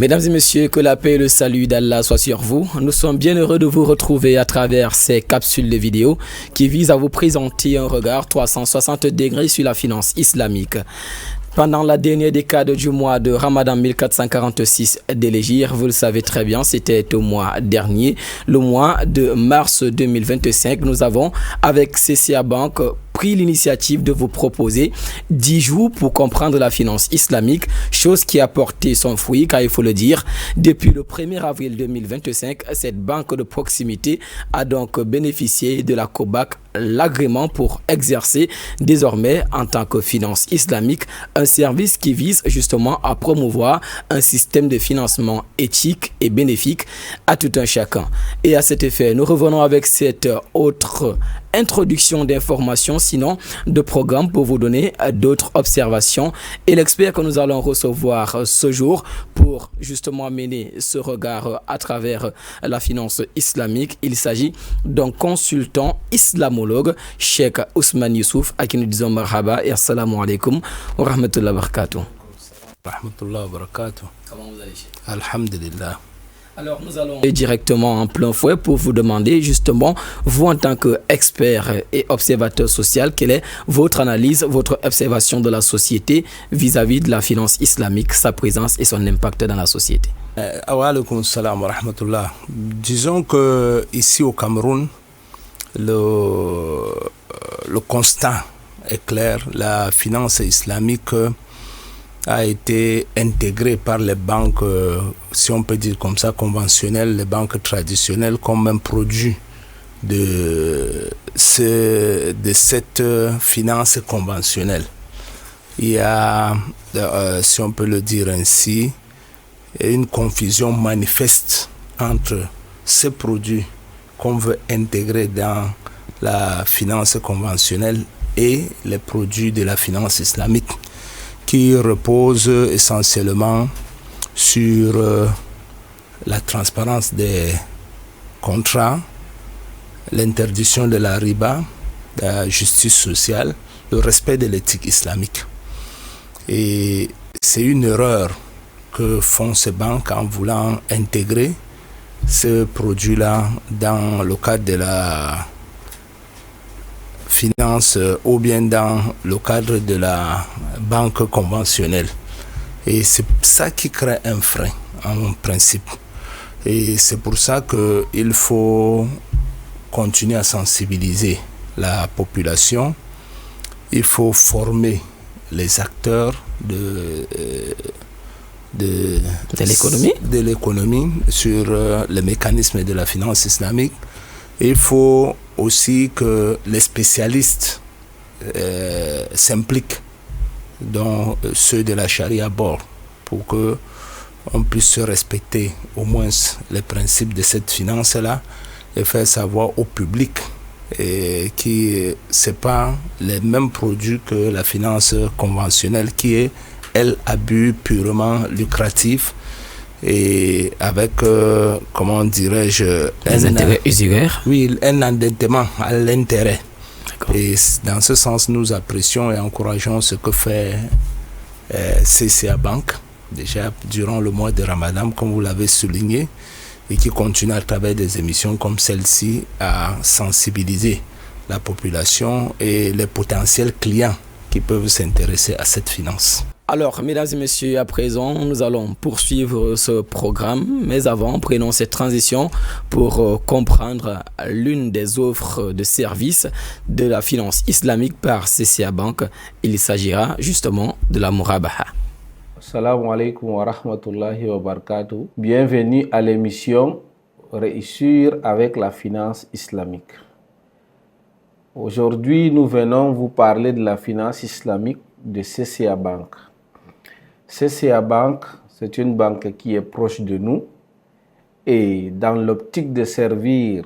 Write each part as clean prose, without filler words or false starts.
Mesdames et messieurs, que la paix et le salut d'Allah soient sur vous. Nous sommes bien heureux de vous retrouver à travers ces capsules de vidéos qui visent à vous présenter un regard 360 degrés sur la finance islamique. Pendant la dernière décade du mois de Ramadan 1446 de l'Hégire, vous le savez très bien, c'était au mois dernier, le mois de mars 2025, nous avons avec CCA Bank pris l'initiative de vous proposer 10 jours pour comprendre la finance islamique, chose qui a porté son fruit, car il faut le dire, depuis le 1er avril 2025, cette banque de proximité a donc bénéficié de la COBAC, l'agrément pour exercer désormais en tant que finance islamique, un service qui vise justement à promouvoir un système de financement éthique et bénéfique à tout un chacun. Et à cet effet, nous revenons avec cette autre introduction d'informations, sinon de programmes pour vous donner d'autres observations. Et l'expert que nous allons recevoir ce jour pour justement mener ce regard à travers la finance islamique, il s'agit d'un consultant islamologue, Cheikh Ousmane Youssouf, à qui nous disons marhaba et assalamu alaikum wa rahmatullahi wa barakatuh. Rahmatullahi wa barakatuh. Comment vous allez, Cheikh? Alhamdulillah. Alors nous allons directement en plein fouet pour vous demander justement, vous en tant qu'expert et observateur social, quelle est votre analyse, votre observation de la société vis-à-vis de la finance islamique, sa présence et son impact dans la société. Wa alaykoum salam wa rahmatullah. Disons que ici au Cameroun, le constat est clair, la finance islamique a été intégré par les banques, si on peut dire comme ça, conventionnelles, les banques traditionnelles, comme un produit de cette finance conventionnelle. Il y a, si on peut le dire ainsi, une confusion manifeste entre ces produits qu'on veut intégrer dans la finance conventionnelle et les produits de la finance islamique, qui repose essentiellement sur la transparence des contrats, l'interdiction de la riba, la justice sociale, le respect de l'éthique islamique. Et c'est une erreur que font ces banques en voulant intégrer ce produit-là dans le cadre de la finance ou bien dans le cadre de la banque conventionnelle. Et c'est ça qui crée un frein en principe. Et c'est pour ça qu'il faut continuer à sensibiliser la population. Il faut former les acteurs de l'économie sur les mécanismes de la finance islamique. Et il faut aussi que les spécialistes s'impliquent dans ceux de la charia bord pour que on puisse se respecter au moins les principes de cette finance-là et faire savoir au public que ce n'est pas les mêmes produits que la finance conventionnelle qui est, elle, à but purement lucratif et avec, comment dirais-je, les intérêts usuraires. Oui, un endettement à l'intérêt. Et dans ce sens, nous apprécions et encourageons ce que fait CCA Bank, déjà durant le mois de Ramadan, comme vous l'avez souligné, et qui continue à travers des émissions comme celle-ci à sensibiliser la population et les potentiels clients qui peuvent s'intéresser à cette finance. Alors, mesdames et messieurs, à présent, nous allons poursuivre ce programme. Mais avant, prenons cette transition pour comprendre l'une des offres de services de la finance islamique par CCA Bank. Il s'agira justement de la Murabaha. Assalamu alaikum wa rahmatullahi wa barakatuh. Bienvenue à l'émission Réussir avec la finance islamique. Aujourd'hui, nous venons vous parler de la finance islamique de CCA Bank. CCA Bank, c'est une banque qui est proche de nous et dans l'optique de servir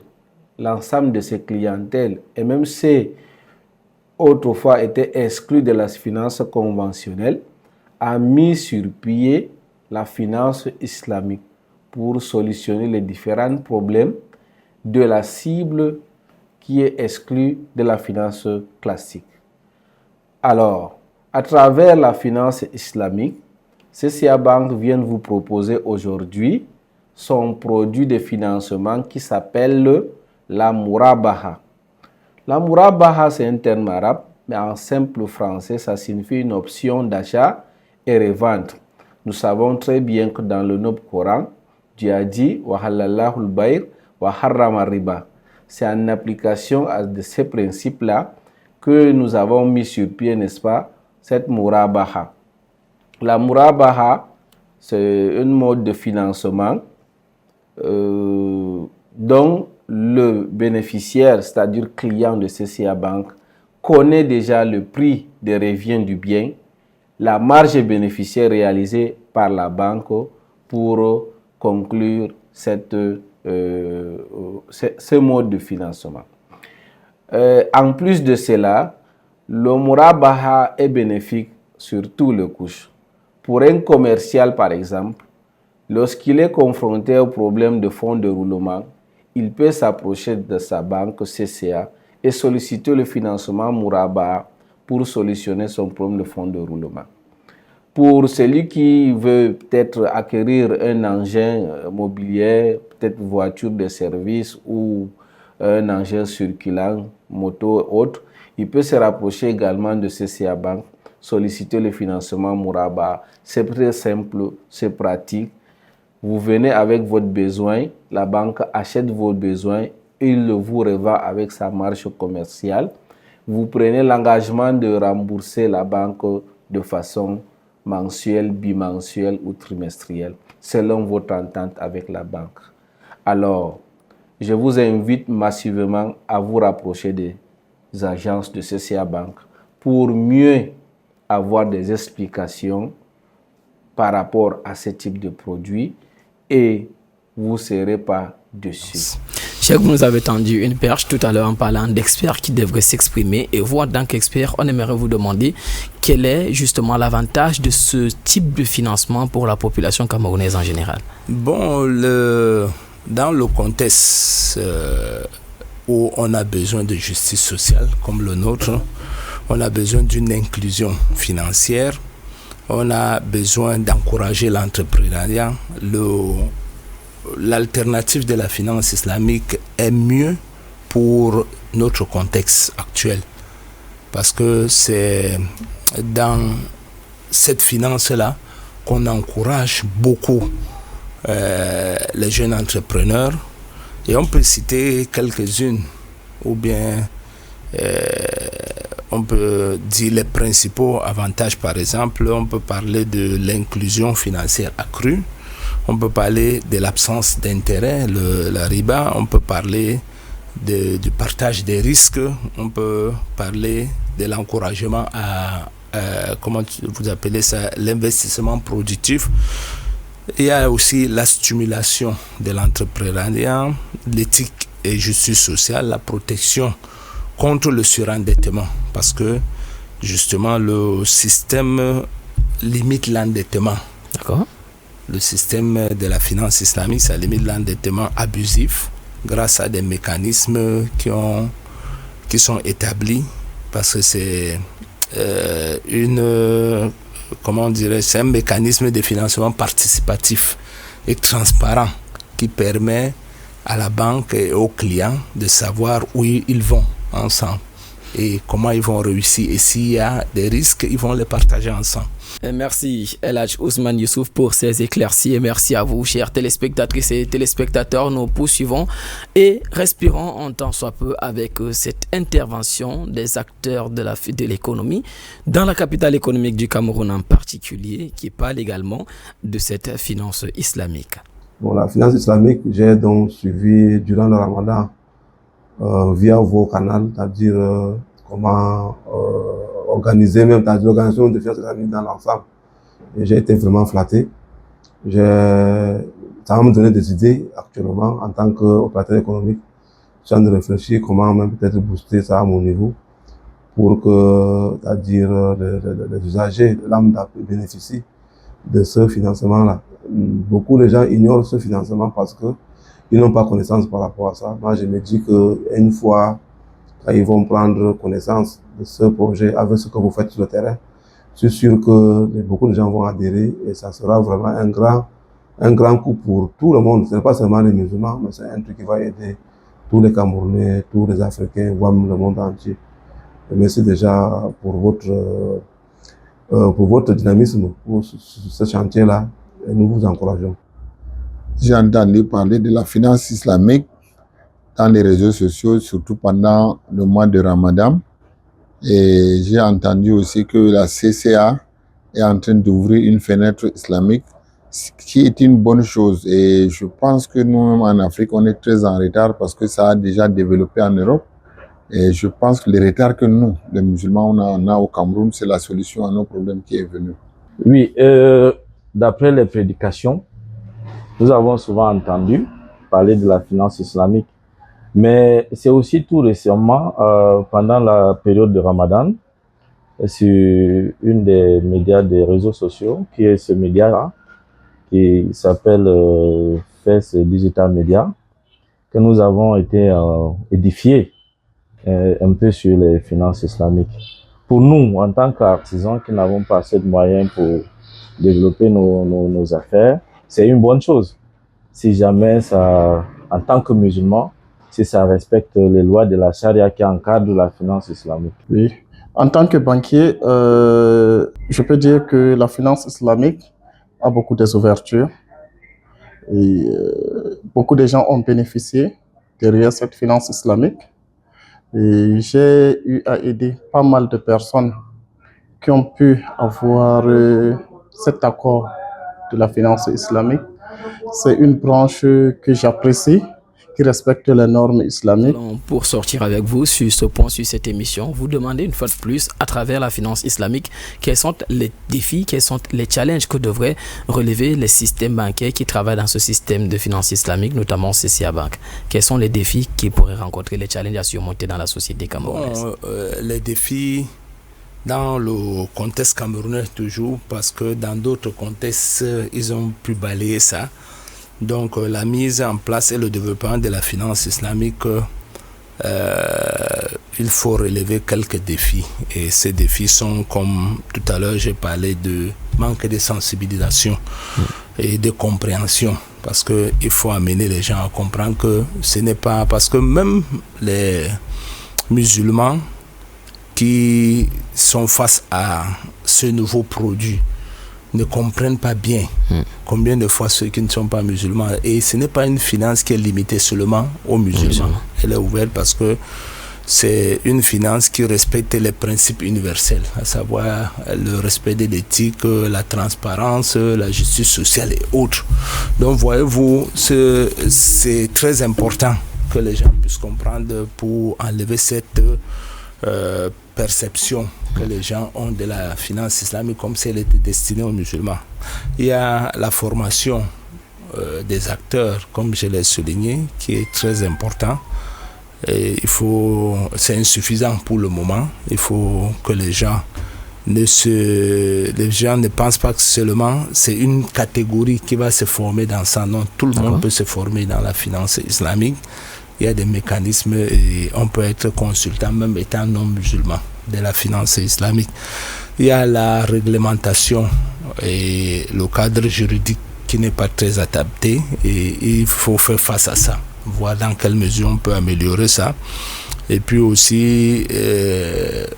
l'ensemble de ses clientèles et même ceux autrefois étaient exclus de la finance conventionnelle, a mis sur pied la finance islamique pour solutionner les différents problèmes de la cible qui est exclue de la finance classique. Alors, à travers la finance islamique, CCA Bank vient vous proposer aujourd'hui son produit de financement qui s'appelle la Murabaha. La Murabaha, c'est un terme arabe, mais en simple français, ça signifie une option d'achat et revente. Nous savons très bien que dans le Noble Coran, Dieu a dit « Wa halallahu al-bayr wa harrama riba ». C'est en application de ces principes-là que nous avons mis sur pied, n'est-ce pas, cette Murabaha. La Murabaha, c'est un mode de financement dont le bénéficiaire, c'est-à-dire client de CCA Bank, connaît déjà le prix de revient du bien, la marge bénéficiaire réalisée par la banque pour conclure ce mode de financement. En plus de cela, le Murabaha est bénéfique sur tout le couche. Pour un commercial, par exemple, lorsqu'il est confronté au problème de fonds de roulement, il peut s'approcher de sa banque CCA et solliciter le financement Murabaha pour solutionner son problème de fonds de roulement. Pour celui qui veut peut-être acquérir un engin mobilier, peut-être voiture de service ou un engin circulant, moto ou autre, il peut se rapprocher également de CCA Bank, solliciter le financement Murabaha. C'est très simple, c'est pratique. Vous venez avec votre besoin, la banque achète vos besoins, il vous revend avec sa marge commerciale. Vous prenez l'engagement de rembourser la banque de façon mensuelle, bimensuelle ou trimestrielle, selon votre entente avec la banque. Alors, je vous invite massivement à vous rapprocher des agences de CCA Bank pour mieux avoir des explications par rapport à ce type de produit et vous ne serez pas dessus. Cheikh, vous nous avez tendu une perche tout à l'heure en parlant d'experts qui devraient s'exprimer. Et vous, en tant qu'expert, on aimerait vous demander quel est justement l'avantage de ce type de financement pour la population camerounaise en général. Bon, dans le contexte où on a besoin de justice sociale comme le nôtre, on a besoin d'une inclusion financière, on a besoin d'encourager l'entrepreneuriat. L'alternative de la finance islamique est mieux pour notre contexte actuel. Parce que c'est dans cette finance-là qu'on encourage beaucoup les jeunes entrepreneurs. Et on peut citer quelques-unes, ou bien on peut dire les principaux avantages. Par exemple, on peut parler de l'inclusion financière accrue. On peut parler de l'absence d'intérêt, la riba. On peut parler du partage des risques. On peut parler de l'encouragement à, comment vous appelez ça, l'investissement productif. Il y a aussi la stimulation de l'entrepreneuriat, l'éthique et justice sociale, la protection contre le surendettement. Parce que justement, le système limite l'endettement. D'accord. Le système de la finance islamique, ça limite l'endettement abusif grâce à des mécanismes qui sont établis, parce que c'est c'est un mécanisme de financement participatif et transparent qui permet à la banque et aux clients de savoir où ils vont ensemble et comment ils vont réussir, et s'il y a des risques, ils vont les partager ensemble. Merci El Hadj Ousmane Youssouf pour ces éclaircies et merci à vous, chers téléspectatrices et téléspectateurs. Nous poursuivons et respirons en tant soit peu avec cette intervention des acteurs de l'économie dans la capitale économique du Cameroun en particulier, qui parle également de cette finance islamique. Bon, la finance islamique, j'ai donc suivi durant le Ramadan via vos canaux, c'est-à-dire comment organiser même l'organisation de finances islamiques dans l'ensemble. Et j'ai été vraiment flatté. Ça va me donner des idées actuellement en tant qu'opérateur économique. Je suis en train de réfléchir comment même peut-être booster ça à mon niveau pour que, c'est-à-dire les usagers de l'âme bénéficient de ce financement-là. Beaucoup de gens ignorent ce financement parce que ils n'ont pas connaissance par rapport à ça. Moi, je me dis qu'une fois, quand ils vont prendre connaissance de ce projet avec ce que vous faites sur le terrain, Je suis sûr que beaucoup de gens vont adhérer et ça sera vraiment un grand coup pour tout le monde. Ce n'est pas seulement les musulmans, mais c'est un truc qui va aider tous les Camerounais, tous les Africains, voire le monde entier. Et merci déjà pour votre dynamisme pour ce chantier-là et nous vous encourageons. J'ai entendu parler de la finance islamique dans les réseaux sociaux, surtout pendant le mois de Ramadan. Et j'ai entendu aussi que la CCA est en train d'ouvrir une fenêtre islamique, ce qui est une bonne chose. Et je pense que nous-mêmes en Afrique, on est très en retard parce que ça a déjà développé en Europe. Et je pense que le retard que nous, les musulmans, on a au Cameroun, c'est la solution à nos problèmes qui est venue. Oui, d'après les prédications, nous avons souvent entendu parler de la finance islamique. Mais c'est aussi tout récemment, pendant la période de Ramadan, sur une des médias des réseaux sociaux, qui est ce média-là, qui s'appelle FES Digital Media, que nous avons été édifiés un peu sur les finances islamiques. Pour nous, en tant qu'artisans qui n'avons pas assez de moyens pour développer nos affaires, c'est une bonne chose. Si jamais ça, en tant que musulman, si ça respecte les lois de la charia qui encadrent la finance islamique. Oui. En tant que banquier, je peux dire que la finance islamique a beaucoup des ouvertures. Et beaucoup de gens ont bénéficié derrière cette finance islamique. Et j'ai eu à aider pas mal de personnes qui ont pu avoir cet accord de la finance islamique. C'est une branche que j'apprécie, qui respecte les normes islamiques. Pour sortir avec vous sur ce point, sur cette émission, vous demandez une fois de plus, à travers la finance islamique, quels sont les défis, quels sont les challenges que devraient relever les systèmes bancaires qui travaillent dans ce système de finance islamique, notamment CCA Bank. Quels sont les défis qui pourraient rencontrer, les challenges à surmonter dans la société camerounaise? Les défis dans le contexte camerounais toujours, parce que dans d'autres contextes, ils ont pu balayer ça. Donc la mise en place et le développement de la finance islamique, il faut relever quelques défis. Et ces défis sont, comme tout à l'heure j'ai parlé, de manque de sensibilisation et de compréhension. Parce qu'il faut amener les gens à comprendre que ce n'est pas... Parce que même les musulmans qui sont face à ce nouveau produit ne comprennent pas bien combien de fois ceux qui ne sont pas musulmans. Et ce n'est pas une finance qui est limitée seulement aux musulmans. Elle est ouverte parce que c'est une finance qui respecte les principes universels, à savoir le respect de l'éthique, la transparence, la justice sociale et autres. Donc voyez-vous, c'est très important que les gens puissent comprendre pour enlever cette perception que les gens ont de la finance islamique comme si elle était destinée aux musulmans. Il y a la formation des acteurs, comme je l'ai souligné, qui est très important. Et c'est insuffisant pour le moment. Il faut que les gens ne pensent pas que seulement c'est une catégorie qui va se former dans ça. Non, tout le monde peut se former dans la finance islamique. Il y a des mécanismes et on peut être consultant même étant non musulman de la finance islamique. Il y a la réglementation et le cadre juridique qui n'est pas très adapté et il faut faire face à ça, voir dans quelle mesure on peut améliorer ça. Et puis aussi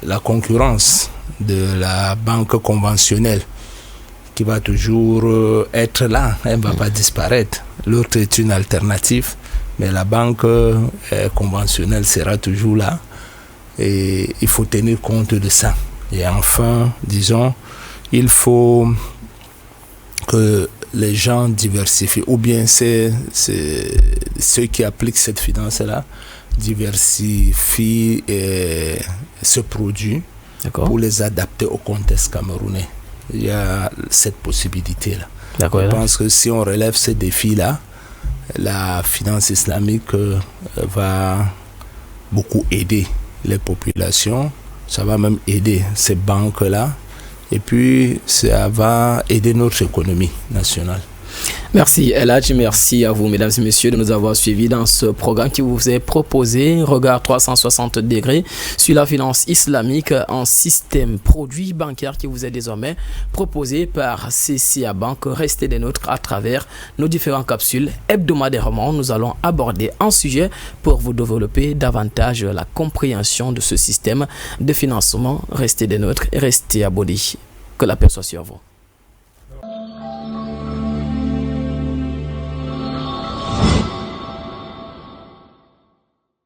la concurrence de la banque conventionnelle qui va toujours être là, elle ne va pas disparaître. L'autre est une alternative. Mais la banque conventionnelle sera toujours là et il faut tenir compte de ça. Et enfin, disons, il faut que les gens diversifient, ou bien c'est ceux qui appliquent cette finance-là diversifient ce produit pour les adapter au contexte camerounais. Il y a cette possibilité-là. Je pense que si on relève ces défis-là, la finance islamique va beaucoup aider les populations, ça va même aider ces banques-là et puis ça va aider notre économie nationale. Merci Eladj, merci à vous mesdames et messieurs de nous avoir suivis dans ce programme qui vous est proposé, regard 360 degrés sur la finance islamique en système produit bancaire qui vous est désormais proposé par CCA Bank. Restez des nôtres à travers nos différentes capsules hebdomadairement. Nous allons aborder un sujet pour vous développer davantage la compréhension de ce système de financement. Restez des nôtres et restez abonnés. Que la paix soit sur vous.